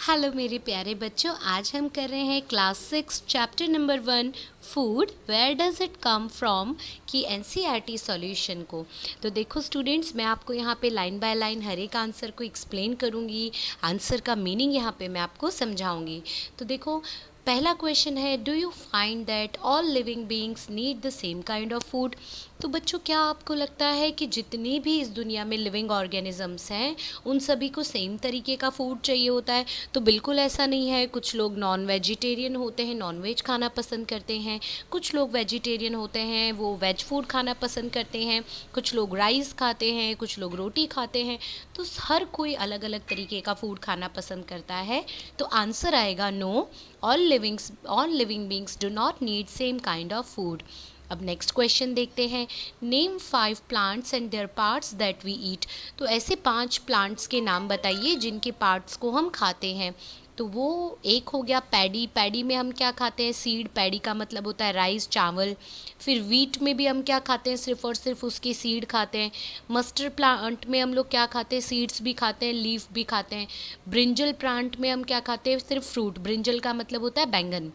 Hello मेरे प्यारे बच्चों, आज हम कर रहे हैं class 6 chapter number 1 food where does it come from की एनसीईआरटी सॉल्यूशन को। तो देखो स्टूडेंट्स, मैं आपको यहाँ पे लाइन बाय लाइन हर एक आंसर को एक्सप्लेन करूँगी, आंसर का मीनिंग यहाँ पे मैं आपको समझाऊँगी। तो देखो, पहला क्वेश्चन है, do you find that all living beings need the same kind of food. तो बच्चों, क्या आपको लगता है कि जितनी भी इस दुनिया में लिविंग ऑर्गेनिजम्स हैं उन सभी को सेम तरीके का फूड चाहिए होता है? तो बिल्कुल ऐसा नहीं है। कुछ लोग नॉन वेजिटेरियन होते हैं, नॉन वेज खाना पसंद करते हैं। कुछ लोग वेजिटेरियन होते हैं, वो वेज फूड खाना पसंद करते हैं। कुछ लोग राइस खाते हैं, कुछ लोग रोटी खाते हैं। तो हर कोई अलग अलग तरीके का फूड खाना पसंद करता है। तो आंसर आएगा no, all living beings do not need same kind of food. अब नेक्स्ट क्वेश्चन देखते हैं, name 5 plants and their parts that we eat. तो ऐसे 5 प्लांट्स के नाम बताइए जिनके पार्ट्स को हम खाते हैं। तो वो एक हो गया पैडी। पैडी में हम क्या खाते हैं? सीड। पैडी का मतलब होता है राइस, चावल। फिर वीट में भी हम क्या खाते हैं? सिर्फ और सिर्फ उसके सीड खाते हैं। मस्टर्ड प्लांट में हम लोग क्या खाते हैं? सीड्स भी खाते हैं, लीफ भी खाते हैं। ब्रिंजल प्लांट में हम क्या खाते हैं? सिर्फ फ्रूट। ब्रिंजल का मतलब होता है बैंगन।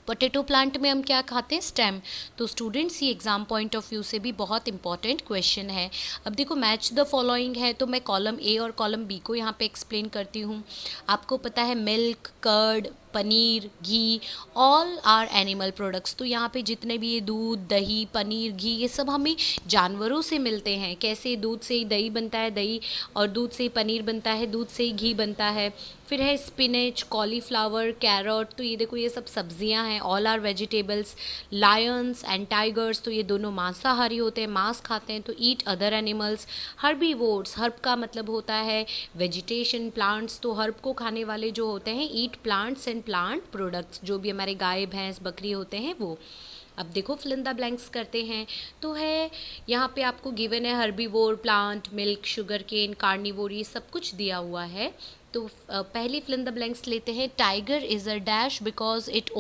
पोटैटो प्लांट में हम क्या खाते हैं? स्टेम। तो स्टूडेंट्स, ये एग्जाम पॉइंट ऑफ व्यू से भी बहुत इंपॉर्टेंट क्वेश्चन है। अब देखो, मैच द फॉलोइंग है, तो मैं कॉलम ए और कॉलम बी को यहाँ पे एक्सप्लेन करती हूँ। आपको पता है milk, curd, paneer, ghee, all are animal products. तो यहाँ पे जितने भी ये दूध, दही, पनीर, घी, ये सब हमें जानवरों से मिलते हैं। कैसे? दूध से ही दही बनता है, दही, और दूध से ही पनीर बनता है, दूध से ही घी बनता है। फिर है स्पिनच, कॉलीफ्लावर, कैरट। तो ये देखो, ये सब सब्जियां हैं। All are vegetables. Lions and tigers, तो ये दोनों मांसाहारी होते हैं, मांस खाते हैं। तो ईट अदर एनिमल्स। हर्बीवोर्स, हर्ब का मतलब होता है वेजिटेशन, प्लांट्स। तो हर्ब को खाने वाले जो होते हैं, ईट प्लांट्स एंड प्लांट प्रोडक्ट्स। जो भी हमारे गाय, भैंस, बकरी होते हैं वो। अब देखो, फिल इन द ब्लैंक्स करते हैं। तो है यहाँ पे आपको गिवन है herbivore, plant, milk, sugar cane, carnivore, ये सब कुछ दिया हुआ है। तो पहली फिल इन द ब्लैंक्स लेते हैं। Tiger is a dash because it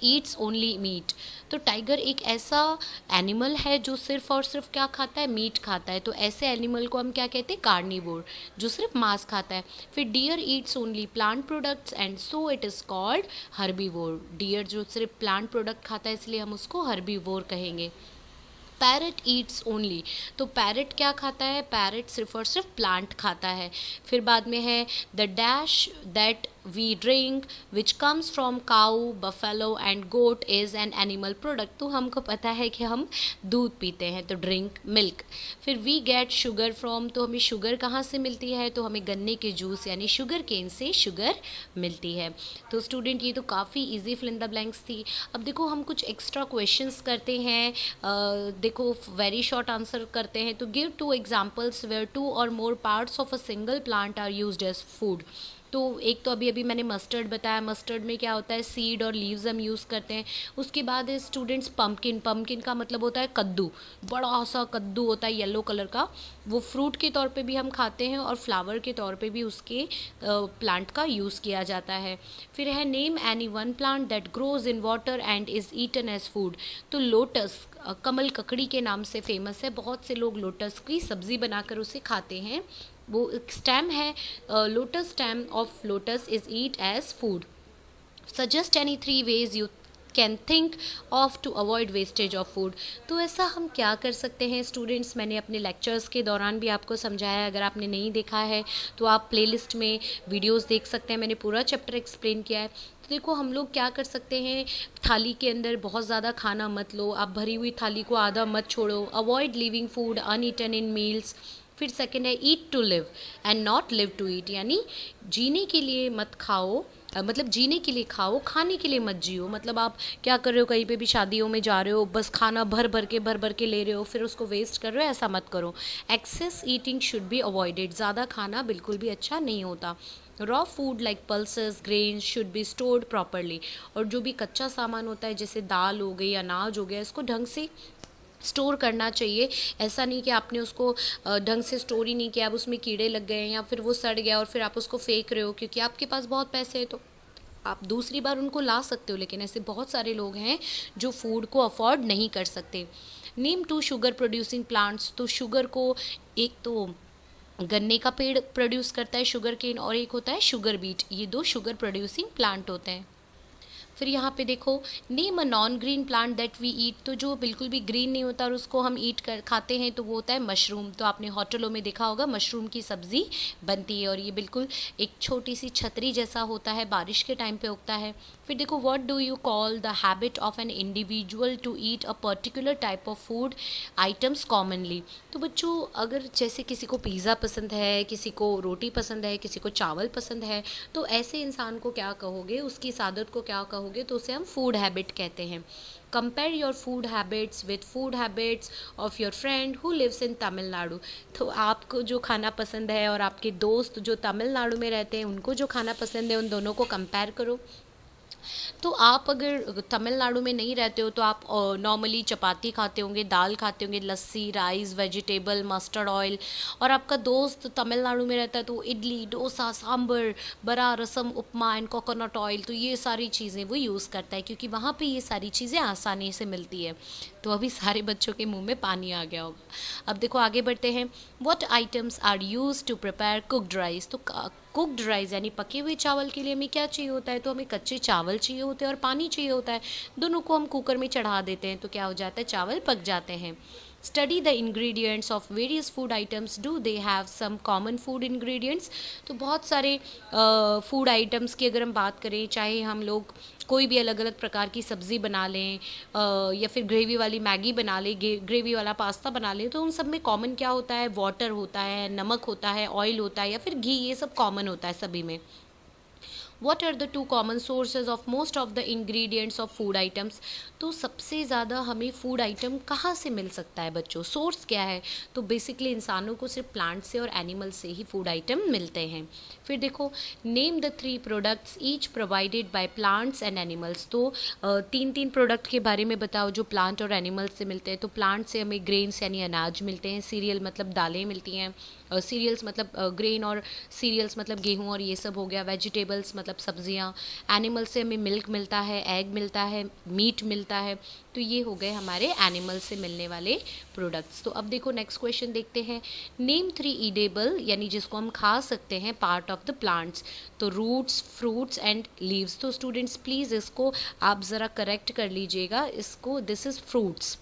eats only meat. तो टाइगर एक ऐसा एनिमल है जो सिर्फ और सिर्फ क्या खाता है? मीट खाता है। तो ऐसे एनिमल को हम क्या कहते हैं? कार्निवोर, जो सिर्फ मांस खाता है। फिर deer eats only plant products and so it is called herbivore. Deer जो सिर्फ प्लांट प्रोडक्ट खाता है, इसलिए हम उसको हर्बीवोर कहेंगे। Parrot Yeats only. तो पैरट क्या खाता है? पैरट सिर्फ और सिर्फ प्लांट खाता है। फिर बाद में है the dash that we drink which comes from cow, buffalo and goat is an animal product. तो हमको पता है कि हम दूध पीते हैं, तो ड्रिंक, मिल्क। फिर वी गेट शुगर फ्रॉम, तो हमें शुगर कहाँ से मिलती है? तो हमें गन्ने के जूस यानी शुगर केन से शुगर मिलती है। तो स्टूडेंट, ये तो काफ़ी easy fill in the blanks थी। अब देखो, हम कुछ एक्स्ट्रा क्वेश्चंस करते हैं। देखो, वेरी शॉर्ट आंसर करते हैं। तो गिव 2 एग्जाम्पल्स वेयर 2 और more parts of a single plant are used as food. तो एक तो अभी मैंने मस्टर्ड बताया। मस्टर्ड में क्या होता है? सीड और लीव्स हम यूज़ करते हैं। उसके बाद है स्टूडेंट्स पम्पकिन। पम्पकिन का मतलब होता है कद्दू। बड़ा सा कद्दू होता है येलो कलर का, वो फ्रूट के तौर पे भी हम खाते हैं और फ्लावर के तौर पे भी उसके प्लांट का यूज़ किया जाता है। फिर है name any one plant that grows in water and is eaten as food. तो लोटस, कमल ककड़ी के नाम से फेमस है। बहुत से लोग लोटस की सब्ज़ी बनाकर उसे खाते हैं। वो एक स्टेम है, lotus stem of lotus is eat as food. Suggest any 3 ways you can think of to avoid wastage of food. तो ऐसा हम क्या कर सकते हैं स्टूडेंट्स? मैंने अपने लेक्चर्स के दौरान भी आपको समझाया है। अगर आपने नहीं देखा है तो आप प्लेलिस्ट में वीडियोस देख सकते हैं, मैंने पूरा चैप्टर एक्सप्लेन किया है। तो देखो, हम लोग क्या कर सकते हैं, थाली के अंदर बहुत ज़्यादा खाना मत लो। आप भरी हुई थाली को आधा मत छोड़ो। Avoid leaving food uneaten in meals. फिर सेकंड है eat to live and not live to eat, यानी जीने के लिए मत खाओ, मतलब जीने के लिए खाओ, खाने के लिए मत जियो। मतलब आप क्या कर रहे हो, कहीं पे भी शादियों में जा रहे हो, बस खाना भर भर के ले रहे हो, फिर उसको वेस्ट कर रहे हो, ऐसा मत करो। Excess eating should be avoided. ज़्यादा खाना बिल्कुल भी अच्छा नहीं होता। Raw food like pulses, grains should be stored properly. और जो भी कच्चा सामान होता है, जैसे दाल हो गई, अनाज हो गया, इसको ढंग से स्टोर करना चाहिए। ऐसा नहीं कि आपने उसको ढंग से स्टोर ही नहीं किया, अब उसमें कीड़े लग गए हैं या फिर वो सड़ गया और फिर आप उसको फेंक रहे हो क्योंकि आपके पास बहुत पैसे हैं। तो आप दूसरी बार उनको ला सकते हो, लेकिन ऐसे बहुत सारे लोग हैं जो फूड को अफोर्ड नहीं कर सकते। Name 2 sugar producing plants. तो शुगर को, एक तो गन्ने का पेड़ प्रोड्यूस करता है शुगर केन, और एक होता है शुगर बीट। ये दो शुगर प्रोड्यूसिंग प्लांट होते हैं। फिर यहाँ पे देखो, name a non green plant that we eat. तो जो बिल्कुल भी ग्रीन नहीं होता और उसको हम ईट कर खाते हैं तो वो होता है मशरूम। तो आपने होटलों में देखा होगा मशरूम की सब्ज़ी बनती है, और ये बिल्कुल एक छोटी सी छतरी जैसा होता है, बारिश के टाइम पे उगता है। फिर देखो, what do you call the habit of an individual to eat a particular type of food items commonly. तो बच्चों, अगर जैसे किसी को पिज़्ज़ा पसंद है, किसी को रोटी पसंद है, किसी को चावल पसंद है, तो ऐसे इंसान को क्या कहोगे, उसकी इस आदत को क्या कहोगे, तो उसे हम फूड हैबिट कहते हैं। Compare your food habits with food habits of your friend who lives in Tamil Nadu. तो आपको जो खाना पसंद है और आपके दोस्त जो तमिलनाडु में रहते हैं उनको जो खाना पसंद है, उन दोनों को कंपेयर करो। तो आप अगर तमिलनाडु में नहीं रहते हो तो आप नॉर्मली चपाती खाते होंगे, दाल खाते होंगे, लस्सी, राइस, वेजिटेबल, मस्टर्ड ऑयल। और आपका दोस्त तमिलनाडु में रहता है तो इडली, डोसा, सांभर, बड़ा, रसम, उपमा एंड कोकोनट ऑयल, तो ये सारी चीज़ें वो यूज़ करता है क्योंकि वहाँ पे ये सारी चीज़ें आसानी से मिलती है। तो अभी सारे बच्चों के मुंह में पानी आ गया होगा। अब देखो आगे बढ़ते हैं। What items are use to prepare cooked rice. तो कुक्ड राइस यानी पके हुए चावल के लिए हमें क्या चाहिए होता है, तो हमें कच्चे चावल चाहिए होते हैं और पानी चाहिए होता है। दोनों को हम कुकर में चढ़ा देते हैं तो क्या हो जाता है, चावल पक जाते हैं। Study the ingredients of various food items, do they have some common food ingredients. तो बहुत सारे फूड आइटम्स की अगर हम बात करें, चाहे हम लोग कोई भी अलग अलग प्रकार की सब्ज़ी बना लें या फिर ग्रेवी वाली मैगी बना लें, ग्रेवी वाला पास्ता बना लें, तो उन सब में कॉमन क्या होता है, वाटर होता है, नमक होता है, ऑयल होता है या फिर घी, ये सब कॉमन होता है सभी में। What are the two common sources of most of the ingredients of food items? तो सबसे ज़्यादा हमें फूड आइटम कहाँ से मिल सकता है बच्चों, सोर्स क्या है, तो बेसिकली इंसानों को सिर्फ प्लांट से और एनिमल से ही फूड आइटम मिलते हैं। फिर देखो, name the 3 products each provided by plants and animals. तो तीन प्रोडक्ट के बारे में बताओ जो प्लांट और एनिमल्स से मिलते हैं। तो प्लांट से हमें ग्रेन्स यानी अनाज मिलते हैं, सीरियल मतलब दालें मिलती हैं, सीरियल्स मतलब ग्रेन और सीरियल्स मतलब गेहूँ और ये सब हो गया, वेजिटेबल्स मतलब सब्जियाँ। एनिमल से हमें मिल्क मिलता है, एग मिलता है, मीट मिलता है। तो ये हो गए हमारे एनिमल से मिलने वाले प्रोडक्ट्स। तो अब देखो नेक्स्ट क्वेश्चन देखते हैं। नेम 3 ईडेबल यानी जिसको हम खा सकते हैं पार्ट ऑफ द प्लांट्स। तो रूट्स, फ्रूट्स एंड लीव्स। तो स्टूडेंट्स प्लीज़ इसको आप ज़रा करेक्ट कर लीजिएगा, इसको दिस इज़ फ्रूट्स,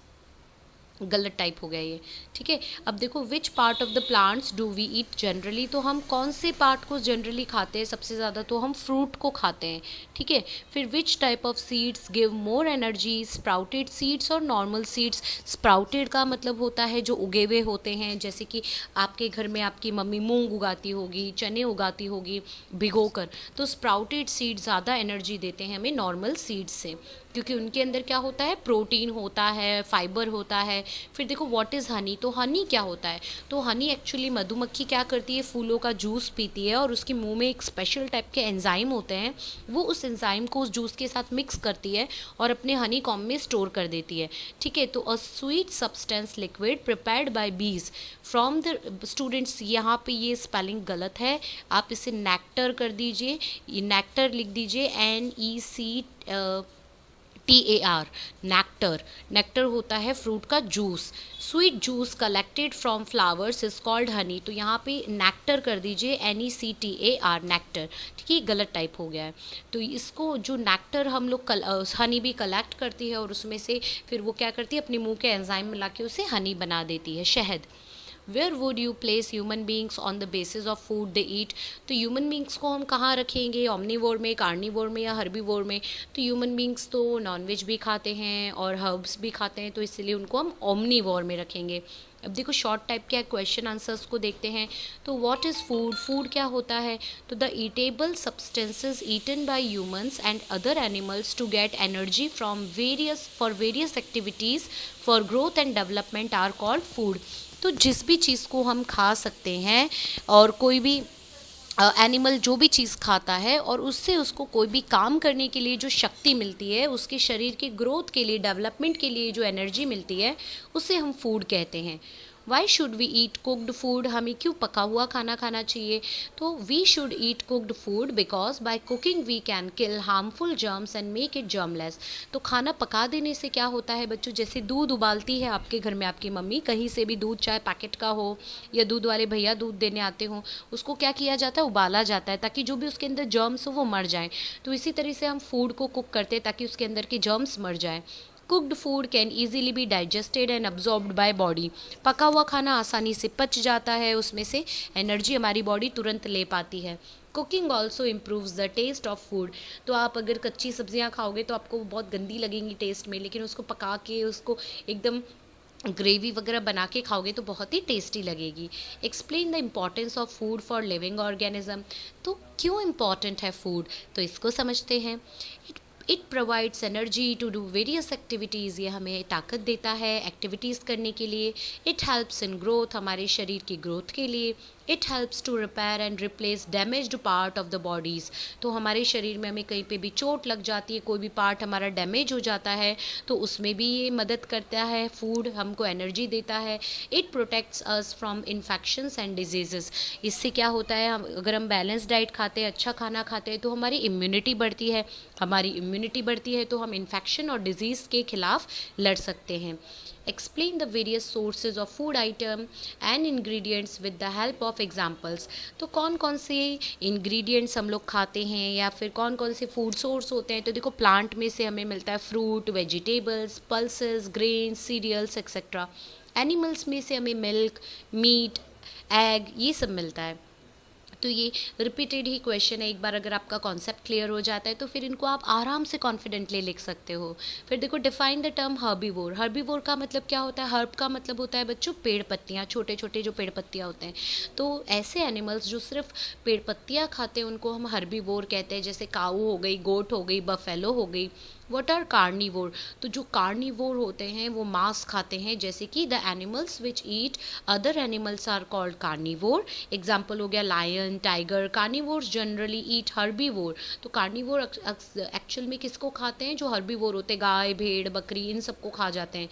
गलत टाइप हो गया ये, ठीक है। अब देखो, which part of the plants do we eat generally. तो हम कौन से पार्ट को जनरली खाते हैं सबसे ज़्यादा, तो हम फ्रूट को खाते हैं, ठीक है। फिर which type of seeds give more energy, sprouted seeds और नॉर्मल सीड्स। स्प्राउटेड का मतलब होता है जो उगे हुए होते हैं, जैसे कि आपके घर में आपकी मम्मी मूंग उगाती होगी, चने उगाती होगी भिगो कर, तो स्प्राउटेड सीड ज़्यादा एनर्जी देते हैं हमें नॉर्मल सीड्स से, क्योंकि उनके अंदर क्या होता है, प्रोटीन होता है, फाइबर होता है। फिर देखो, व्हाट इज़ हनी। तो हनी क्या होता है, तो हनी एक्चुअली मधुमक्खी क्या करती है, फूलों का जूस पीती है और उसके मुंह में एक स्पेशल टाइप के एंजाइम होते हैं, वो उस एंजाइम को उस जूस के साथ मिक्स करती है और अपने हनी कॉम में स्टोर कर देती है, ठीक है। तो a sweet substance liquid prepared by बीज फ्रॉम द, स्टूडेंट्स यहाँ पे ये स्पेलिंग गलत है, आप इसे नेक्टर कर दीजिए, नेक्टर लिख दीजिए, NECTAR, नेक्टर। नेक्टर होता है फ्रूट का juice. Sweet juice collected from flowers is called Honey. तो यहाँ पे नेक्टर कर दीजिए, NECTAR, नेक्टर, ठीक है, गलत टाइप हो गया है। तो इसको जो नेक्टर हम लोग हनी भी कलेक्ट करती है और उसमें से फिर वो क्या करती है, अपने मुंह के एंजाइम मिला के उसे हनी बना देती है, शहद। Where would you place human beings on the basis of food they eat. तो ह्यूमन बींग्स को हम कहाँ रखेंगे, ऑमनीवोर में, कार्निवोर में या हर्बीवोर में। तो ह्यूमन बींग्स तो नॉनवेज भी खाते हैं और हर्ब्स भी खाते हैं, तो इसलिए उनको हम ओमनीवोर में रखेंगे। अब देखो शॉर्ट टाइप के क्वेश्चन आंसर्स को देखते हैं। तो व्हाट इज़ फूड, फूड क्या होता है, तो the edible substances eaten by humans and other animals to get energy from various activities for growth and development are called food. तो जिस भी चीज़ को हम खा सकते हैं और कोई भी एनिमल जो भी चीज़ खाता है और उससे उसको कोई भी काम करने के लिए जो शक्ति मिलती है, उसके शरीर के ग्रोथ के लिए, डेवलपमेंट के लिए जो एनर्जी मिलती है, उसे हम फूड कहते हैं। Why should we eat cooked food, हमें क्यों पका हुआ खाना खाना चाहिए? तो we should eat cooked food because by cooking we can kill harmful germs and make it germless. तो खाना पका देने से क्या होता है बच्चों, जैसे दूध उबालती है आपके घर में आपकी मम्मी, कहीं से भी दूध चाहे पैकेट का हो या दूध वाले भैया दूध देने आते हो, उसको क्या किया जाता है, उबाला जाता है ताकि जो भी उसके अंदर जर्म्स हो वो मर जाएं। तो इसी तरह से हम फूड को कुक करते हैं ताकि उसके अंदर के जर्म्स मर जाएं। Cooked food can easily be digested and absorbed by body, पका हुआ खाना आसानी से पच जाता है, उसमें से एनर्जी हमारी बॉडी तुरंत ले पाती है। Cooking also improves the taste of food, तो आप अगर कच्ची सब्जियां खाओगे तो आपको बहुत गंदी लगेंगी टेस्ट में, लेकिन उसको पका के उसको एकदम ग्रेवी वगैरह बना के खाओगे तो बहुत ही टेस्टी लगेगी। Explain the importance of food for living organism, तो क्यों इम्पॉर्टेंट है फूड, तो इसको समझते हैं। It provides energy to do various activities, ये हमें ताकत देता है एक्टिविटीज़ करने के लिए। इट हेल्प्स इन ग्रोथ, हमारे शरीर की ग्रोथ के लिए। It helps to repair and replace damaged part of the bodies, तो हमारे शरीर में हमें कहीं पे भी चोट लग जाती है, कोई भी पार्ट हमारा डैमेज हो जाता है, तो उसमें भी ये मदद करता है, फूड हमको एनर्जी देता है। It protects us from infections and diseases, इससे क्या होता है, अगर हम बैलेंस डाइट खाते हैं, अच्छा खाना खाते हैं, तो हमारी इम्यूनिटी बढ़ती है, हमारी इम्यूनिटी बढ़ती है तो हम इन्फेक्शन और डिजीज़ के खिलाफ लड़ सकते हैं। Explain the various sources of food item and ingredients with the help of examples, तो कौन कौन से इंग्रेडिएंट्स हम लोग खाते हैं या फिर कौन कौन से फूड सोर्स होते हैं, तो देखो प्लांट में से हमें मिलता है fruit, vegetables, pulses, grains, cereals etcetera. Animals में से हमें मिल्क, मीट, एग, ये सब मिलता है। तो ये रिपीटेड ही क्वेश्चन है, एक बार अगर आपका कॉन्सेप्ट क्लियर हो जाता है तो फिर इनको आप आराम से कॉन्फिडेंटली लिख सकते हो। फिर देखो define the term herbivore, herbivore का मतलब क्या होता है, हर्ब का मतलब होता है बच्चों पेड़ पत्तियाँ, छोटे छोटे जो पेड़ पत्तियाँ होते हैं, तो ऐसे एनिमल्स जो सिर्फ पेड़ पत्तियाँ खाते हैं उनको हम हर्बीवोर कहते हैं, जैसे काऊ हो गई, गोट हो गई, बफेलो हो गई। वट आर कार्निवोर, तो जो कार्निवोर होते हैं वो मांस खाते हैं, जैसे कि the animals which eat other animals are called carnivore. Example हो गया lion, tiger. Carnivores generally eat herbivore, तो कार्निवोर एक्चुअल में किसको खाते हैं, जो हर्बीवोर होते हैं, गाय, भेड़, बकरी, इन सबको खा जाते हैं।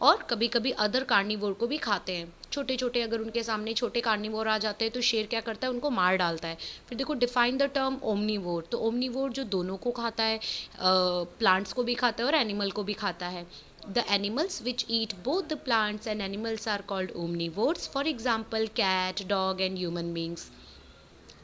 और कभी कभी अदर कार्निवोर को भी खाते हैं, छोटे छोटे, अगर उनके सामने छोटे कार्निवोर आ जाते हैं तो शेर क्या करता है, उनको मार डालता है। फिर देखो डिफाइन द टर्म ओमनीवोर, तो ओमनीवोर जो दोनों को खाता है, प्लांट्स को भी खाता है और एनिमल को भी खाता है। The animals which eat both the plants and animals are called omnivores. For example, cat, dog and human beings.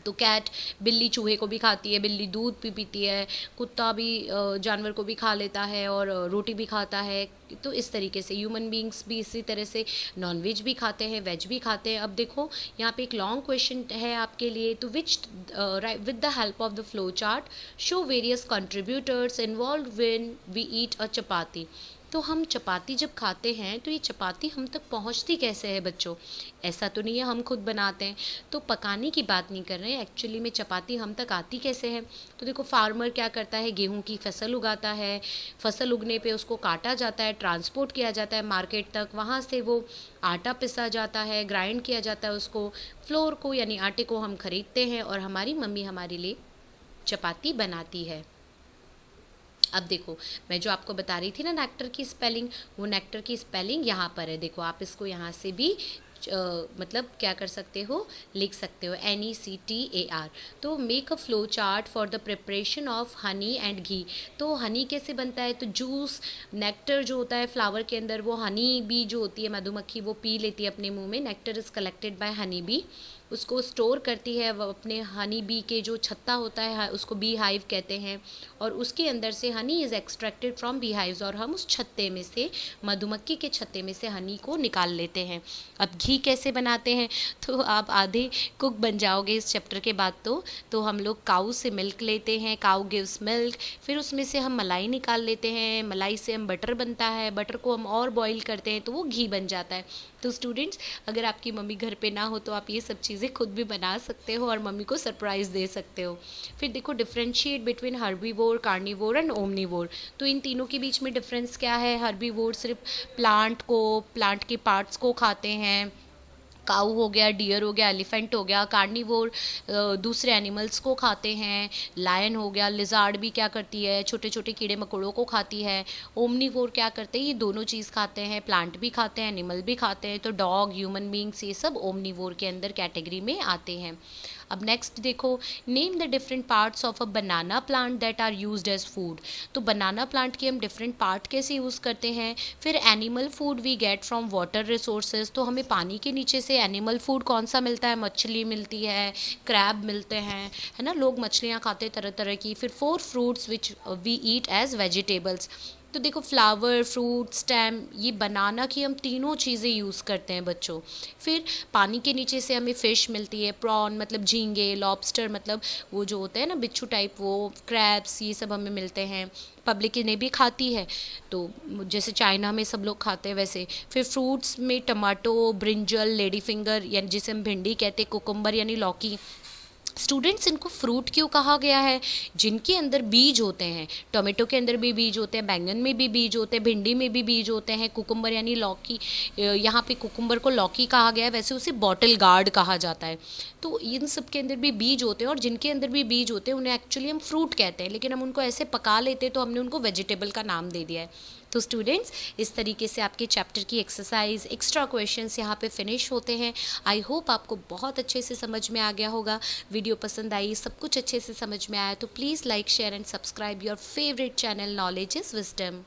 तो कैट, बिल्ली चूहे को भी खाती है, बिल्ली दूध भी पीती है, कुत्ता भी जानवर को भी खा लेता है और रोटी भी खाता है। तो इस तरीके से ह्यूमन बींग्स भी इसी तरह से नॉन वेज भी खाते हैं, वेज भी खाते हैं। अब देखो यहाँ पे एक लॉन्ग क्वेश्चन है आपके लिए, तो which with the help of the flow chart show various contributors involve when we eat a chapati, तो हम चपाती जब खाते हैं तो ये चपाती हम तक पहुंचती कैसे है बच्चों, ऐसा तो नहीं है हम खुद बनाते हैं, तो पकाने की बात नहीं कर रहे हैं, एक्चुअली में चपाती हम तक आती कैसे है। तो देखो फार्मर क्या करता है, गेहूं की फसल उगाता है, फसल उगने पे उसको काटा जाता है, ट्रांसपोर्ट किया जाता है मार्केट तक, वहाँ से वो आटा पिसा जाता है, ग्राइंड किया जाता है, उसको फ्लोर को यानी आटे को हम खरीदते हैं और हमारी मम्मी हमारे लिए चपाती बनाती है। अब देखो मैं जो आपको बता रही थी ना नेक्टर की स्पेलिंग, वो नेक्टर की स्पेलिंग यहाँ पर है, देखो आप इसको यहाँ से भी मतलब क्या कर सकते हो, लिख सकते हो, NECTAR। तो make a flow chart for the preparation of honey and ghee, तो हनी कैसे बनता है, तो जूस, नेक्टर जो होता है फ्लावर के अंदर, वो हनी बी जो होती है मधुमक्खी वो पी लेती है अपने मुंह में, nectar is collected by honey bee, उसको स्टोर करती है वो अपने हनी बी के जो छत्ता होता है उसको बी हाइव कहते हैं, और उसके अंदर से Honey is extracted from bee hives, और हम उस छत्ते में से, मधुमक्खी के छत्ते में से हनी को निकाल लेते हैं। अब घी कैसे बनाते हैं, तो आप आधे कुक बन जाओगे इस चैप्टर के बाद। तो हम लोग काऊ से मिल्क लेते हैं, काऊ गिव्स मिल्क, फिर उसमें से हम मलाई निकाल लेते हैं, मलाई से हम बटर बनता है, बटर को हम और बॉईल करते हैं तो वो घी बन जाता है। तो स्टूडेंट्स अगर आपकी मम्मी घर पे ना हो तो आप ये सब चीज़ें खुद भी बना सकते हो और मम्मी को सरप्राइज़ दे सकते हो। फिर देखो differentiate between herbivore, carnivore and omnivore, तो इन तीनों के बीच में डिफरेंस क्या है, हर्बीवोर सिर्फ प्लांट के पार्ट्स को खाते हैं, काऊ हो गया, डियर हो गया, एलिफेंट हो गया। कार्निवोर दूसरे एनिमल्स को खाते हैं। लायन हो गया, लिजार्ड भी क्या करती है, छोटे छोटे कीड़े मकोड़ों को खाती है। ओमनीवोर क्या करते हैं, ये दोनों चीज़ खाते हैं, प्लांट भी खाते हैं, एनिमल भी खाते हैं। तो डॉग, ह्यूमन बींग्स, ये सब ओमनीवोर के अंदर कैटेगरी में आते हैं। अब नेक्स्ट देखो, name the different parts of a banana plant that are used as food. तो बनाना प्लांट के हम डिफरेंट पार्ट कैसे यूज़ करते हैं। फिर animal food we get from water resources, तो हमें पानी के नीचे से एनिमल फूड कौन सा मिलता है, मछली मिलती है, क्रैब मिलते हैं, है ना, लोग मछलियाँ खाते हैं तरह तरह की। फिर 4 fruits which we eat as vegetables. तो देखो, फ्लावर, फ्रूट, स्टेम, ये बनाना की हम तीनों चीज़ें यूज़ करते हैं बच्चों। फिर पानी के नीचे से हमें फ़िश मिलती है, प्रॉन मतलब झींगे, लॉबस्टर मतलब वो जो होते हैं ना बिच्छू टाइप, वो क्रैब्स, ये सब हमें मिलते हैं। पब्लिक इन्हें भी खाती है, तो जैसे चाइना में सब लोग खाते हैं वैसे। फिर फ्रूट्स में टमाटो, ब्रिंजल, लेडी फिंगर यानी जिसे हम भिंडी कहते हैं, कुकुम्बर यानी लौकी। स्टूडेंट्स, इनको फ्रूट क्यों कहा गया है, जिनके अंदर बीज होते हैं। टोमेटो के अंदर भी बीज होते हैं, बैंगन में भी बीज होते हैं, भिंडी में भी बीज होते हैं, कुकुम्बर यानी लौकी, यहाँ पे कुकुम्बर को लौकी कहा गया है, वैसे उसे बॉटल गार्ड कहा जाता है। तो इन सब के अंदर भी बीज होते हैं, और जिनके अंदर भी बीज होते हैं उन्हें एक्चुअली हम फ्रूट कहते हैं, लेकिन हम उनको ऐसे पका लेते हैं तो हमने उनको वेजिटेबल का नाम दे दिया है। तो स्टूडेंट्स, इस तरीके से आपके चैप्टर की एक्सरसाइज, एक्स्ट्रा क्वेश्चंस यहाँ पे फिनिश होते हैं। आई होप आपको बहुत अच्छे से समझ में आ गया होगा। वीडियो पसंद आई, सब कुछ अच्छे से समझ में आया, तो please like, share and subscribe your favourite channel knowledge is wisdom.